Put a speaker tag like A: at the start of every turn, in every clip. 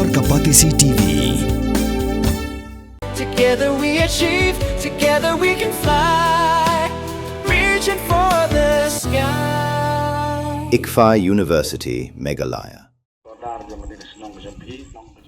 A: Ekspor Kapatisi TV.
B: Together we achieve, together we can fly, reaching for the sky.
C: ICFA University, Meghalaya.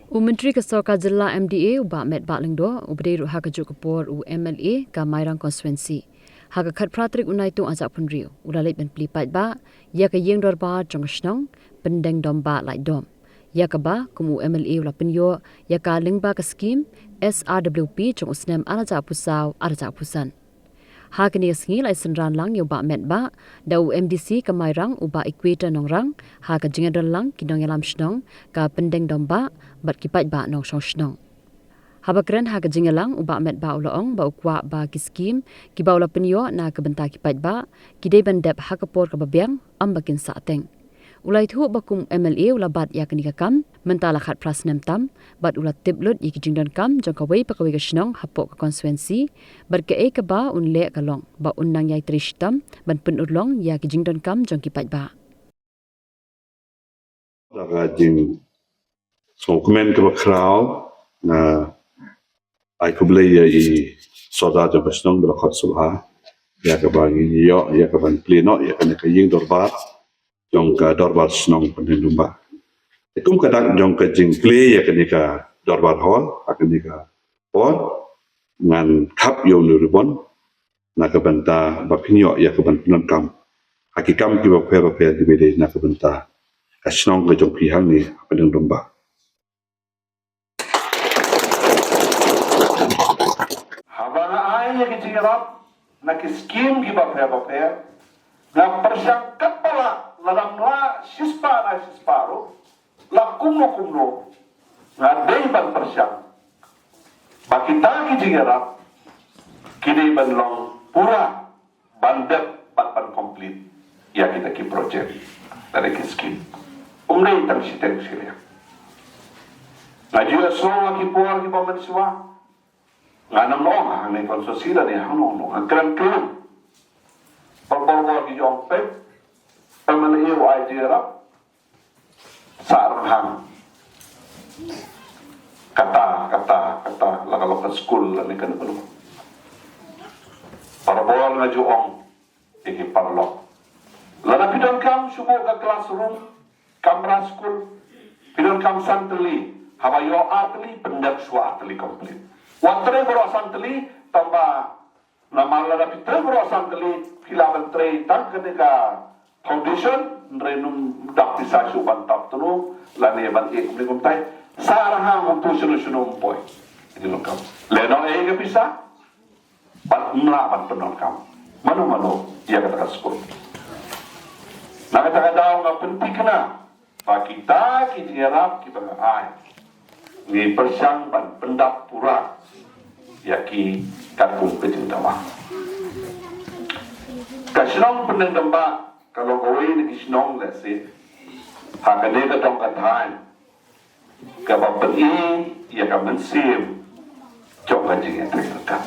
D: Menteri Kesorka Jilla MDA uba met batlingdo ubde ru hakajuk kapor u MLA ka Mairang constituency haga khat pratrik unai tu ajak punriu ulalait ben plipat ba ya ka yeng dor ba jongshnong pendeng dom ba lai dom ya ka ba kumu MLA ula penyo ya ka lingba ka scheme SRWP jong usnem araja pusau araja pusan hakini singi lai senran lang yo ba met ba dau MDC ka Mairang uba equator nongrang ha ka jingadal lang kinong yalam shnong ka pendeng dom ba bat kipat ba nong shong shnong habakren ha ka jingalang uba met ba ulong ba ukwa ba ki scheme ki ba ula penyo na ka benta kipat ba ki dei bandep ha ka por ka babyang ambakin sa ateng ulai thu bakum MLA ula bat ya kani ka kam mentala khat prasnem tam bat ula tiplut iki jingdan kam jong ka wei pa ka wei ka shnong hapo ka constituency bat ka e ka ba unle ka long ba unnang yai trishtam ban pun urlong ya ki jingdan kam jong kipat ba
E: daga jing so komen ke crowd na ai kuble ya i soda de besnong bra khat sulha ya ka bagi yo ya ka ban pleno ya ka ying dorbar jong ka dorbar snong pen lumba ikum ka dak jong ka jing play ya ka dorbar hall akan ka pon ngan kap yo nu ribon na ka banta ba pinyo ya ka ban plan kam hakikam ki ba phe di bede na ka banta asnong ka jong pi hang ni pen lumba
F: habana ay ya kitirap na kiskim giba phe na persang kapala ladang la sispa na sisparo la kumno na dei ban persang bakita kitirap kini ban long pura bandep ban complete ya kita ki project dari kiskim umrei tang siteng silia na jua so ki por ki pamanswa ngana no hang nei konsosila ni hang no kran Pembawaan di Jongpek, pemenang idea sarhang kata laga school ni kan penuh. Para bawal ngaju ong iki parlok. Lana pidon kam subuh ke classroom kamera school pidon kam santeli habayo atli pendak swa atli komplit. Watre bro santeli tambah nama lada pitra bro santeli kilaban tre tang ketika foundation renum dak bisa suban tap tunu lani ban e kumli tai sarha untuk sunu boy ini lokam leno e ga bisa ban mla ban penon kam mano ia kata skor na kata daw nga pentikna pakita kitirap kita ai ni persang ban pendap pura yaki kampung petindawa Kasnong peneng damba kalau kowe ni kisnong lesi hakane ka tong kathan ka bapeni ya ka mensim jong ka jing entreka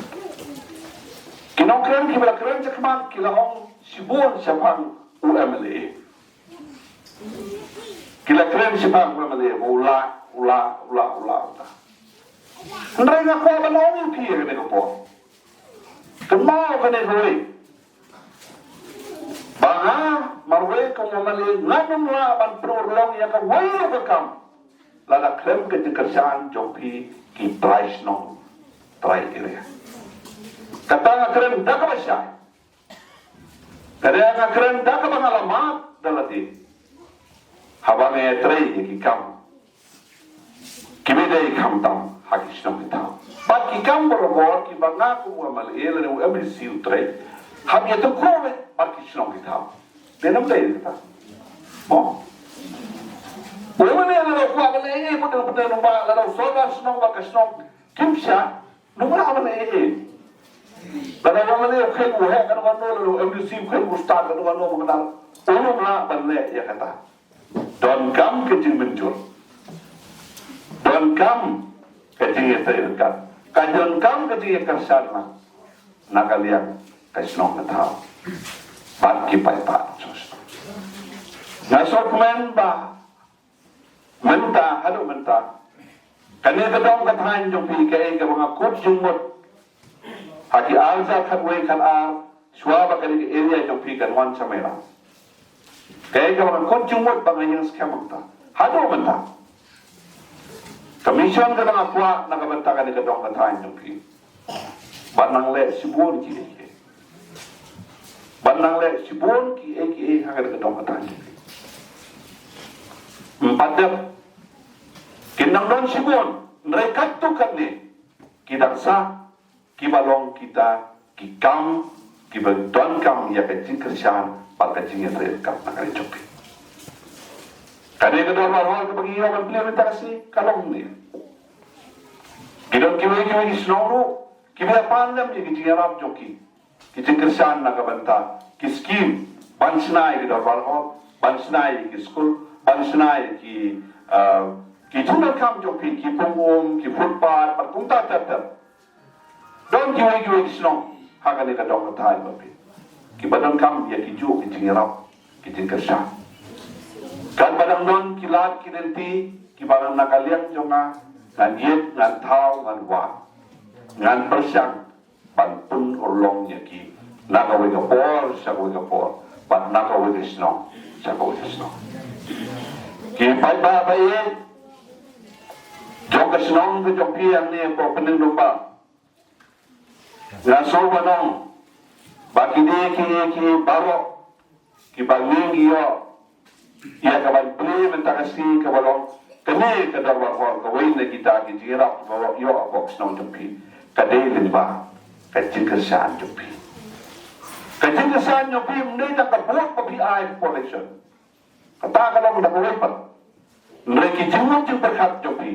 F: kinong kren ki bala kren cakman kilahong sibun sapang UMLA kila kren sapang UMLA ula ndre nga ko ba no pi ne ko po kemau ka ne kowe Banga marwe kung mamali nganong laban prolong ya ka wayo ka kam lada klem ke dikerjaan jopi ki price no try area kata nga krem da ka basya kada nga krem da ka bangalamat dalati habang e try ki kam kimide kam tam hakis no kita bat ki kam borobor ki banga ku mamali ele no every seal try ham ya to kome marki shnong kita denam dai kita oh wala na lo kwa bale e puto no ba la so ba shnong ba ka shnong kimsha no ba bale e la wala ne khay ko he kan no lo MDC khay ko start no no mo ngal uno na bale ya kata don kam ke jin menjur don kam ke jin eta kan don kam ke jin karsana nakalian kasnong na tao bat kipay pa nasok men ba menta halo menta Kanya kadang katahan jong pi kaya ka mga coach jong mot. Haki alza katwe kan a suaba kani area jong pi kan wan sa may lang. Kaya ka mga coach jong mot bangayang scam ta. Hado man ta. Kamisyon ka mga kwa nakabanta ka ni kadang katahan jong pi. Banang le sibun ki eke. Banang le sibun ki eke haka kadang katahan jong pi. Empat kinang don sibon, mereka tu kan ni, kita sah, kibalong kita, kikam, kibadon kam ya kecing kerjaan, pak kecing yang terkam nak kali copi. Kadang kadang orang kebagi orang beli mentasi kalong ni. Kita kiwai di seluruh, kita pandam je kecing Arab joki, kecing kerjaan nak banta, kiskim, bansnai kita orang, bansnai ki school, bansnai ki ki junal kam jopi ki pungum ki footpath par pungta tar don ki wai snong hagale ka dong thai bapi ki badang kam ya ki ju ki tingirap ki tingkasha kan badang don ki lat ki nenti ki barang nakaliak jonga ngan yet ngan thau ngan wa ngan persyang pan pun orlong ya ki nagawe ka por sa ka por pan nagawe ka snong sa ka snong ki pai ba bai jong kesenong ke jong piang ni po pening domba. Ngaso banong. Bagi dia ki barok ki banging iyo. Ia kaban beli mentakasi ke balong. Kene ke darwar hor ke wei na kita ki jirap bawa iyo apa kesenong jong pi. Kadai limba kecil kesan jong pi. Kecil kesan jong pi mendai tak kebuat papi ai collection. Kata kalau mudah berlepat. Mereka jenguk jeng berkat jong pi.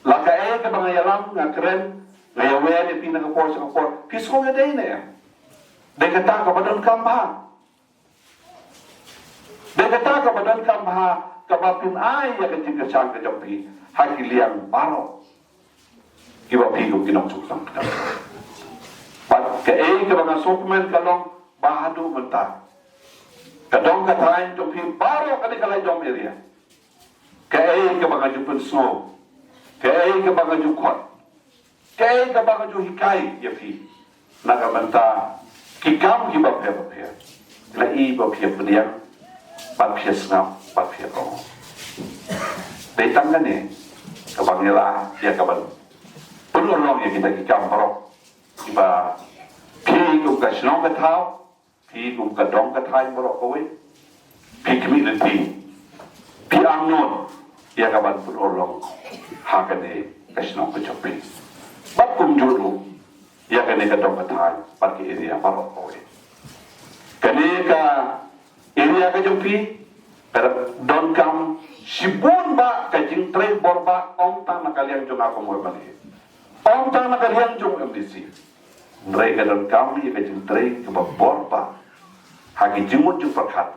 F: Laka ke bangayalam nga keren nga yawen ni pinagapor sa kapor piso nga day na yan day kata ka badon kamha day kata ka badon kamha kabapin ay ya kecing kecang ke jampi hakiliang baro iba pigo kinoksuk sang ka pat ke banga supplement kalong bahadu menta kadong katahin jampi baro kani kalay jom area ke banga jupun snow kaya ka baga jukot, kaya ka baga juhikai ya fi, nagamanta kikam kiba pia, lai ba pia pediang, ba pia snap, ba pia kong. Datang kan ni, kabang nila ya kaban, penolong ya kita kikam parok, kiba pi kum ka snong ka tau, pi kum ka dong ka tai parok kowe, pi community, pi angnon, ya kaban penolong. Hakane kasno ko chopi bakum juru ya kane ka dong kathan parki area paro kowe kane ka area ka chopi per don kam sibon ba ka jing tre borba om ta nakaliang jong ako mo bali om ta nakaliang jong MDC nre ka don kam ya ka jing tre ka borba hagi jimut ju pakhat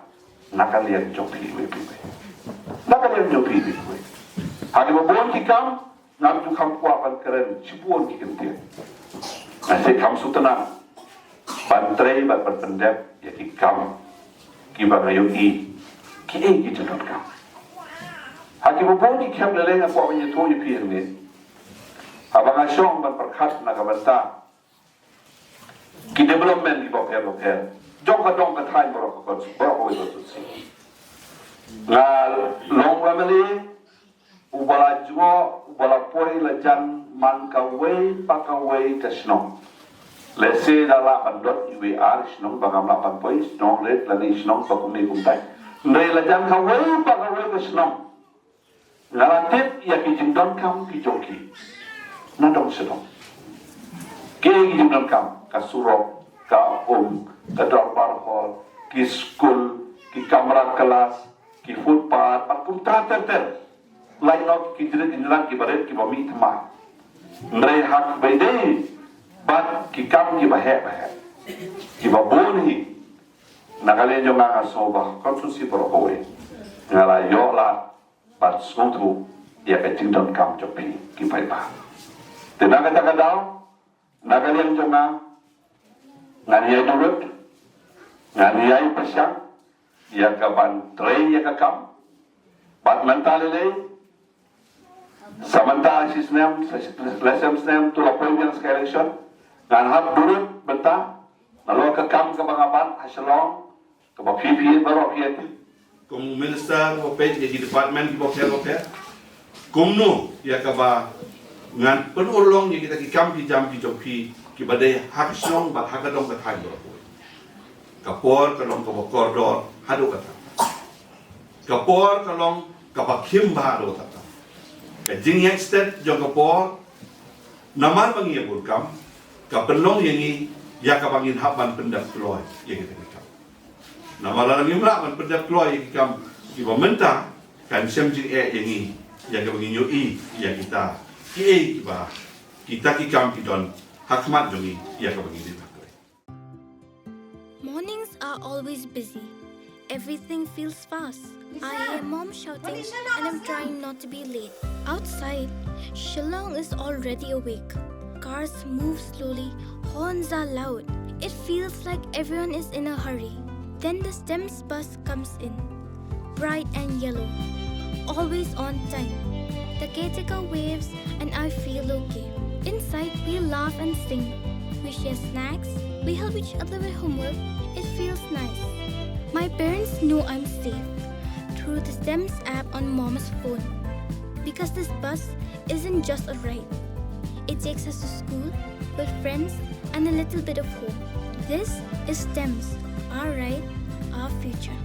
F: nakaliang chopi we nakaliang chopi we hagi babon ki kam nam tu kam kwa pan keren cipuan ki kentir nasi kam sutana bantrei ban berpendap ya ki kam ki bagayo ki jadot kam hagi babon ki kam lele nga kwa banyi to yi pi ni abang asyong ban perkat na kabanta ki development ki boker jong ka dong ka thai borok ko si ngal long family ubala juo ubala poi la jan man ka wei pa ka wei ka sno le se da la bandot iwe ar sno ba kam la pan poi sno le la ni sno pa kum ni kum tai le la jan ka wei pa ka wei ka sno ngalatit ya ki jing don kam ki joki na dong sno ke ki jing don kam ka suro ka ka dor bar hall ki school ki kamera kelas ki footpath pa kum ta ter lain nok ki jere inlan ki baret ki bami thama nrai hak beide bat ki kam ki bahe ki babon hi nagale jo nga so ba konsusi pro kowe ngala yo la bat smutu ya ka tingdon kam jopi ki pai ba tenaga taka daw nagale jo nga ngani ay nurut ngani ay pasyang ya ka ban tre ya ka kam bat mentalile Samantala si Snem, sa lesem Snem, tulapoy yang sa eleksyon, ngan hap durut, benta, nalo kakam ka mga ban, hasilong, kapag-pipiyit, barok-piyit. Kung minister, wapit, yung department, wapit, kung no, ya kaba, ngan penulong yang kita kikam jam jopi kibadai hakislong bat hakadong katay berapoy. Kapor kalong kabak koridor hado kata. Kapor kalong kabak himba hado kata. Kajing yang stet jong kapor naman bangi bulkam kapelong yang ya kabangin haban pendak keluar yang kita kikam. Namalarang imla man pendak keluar yang kikam kibamenta kan semjing yang kabangin yoi yang kita kita kikam kidon hakmat jongi ya kabangin dita.
A: Mornings are always busy. Everything feels fast. I hear mom shouting and I'm trying not to be late. Outside, Shillong is already awake. Cars move slowly, horns are loud. It feels like everyone is in a hurry. Then the STEMS bus comes in, bright and yellow, always on time. The caretaker waves and I feel okay. Inside, we laugh and sing. We share snacks. We help each other with homework. It feels nice. My parents know I'm safe through the STEMS app on Mom's phone. Because this bus isn't just a ride. It takes us to school with friends and a little bit of hope. This is STEMS, our ride, our future.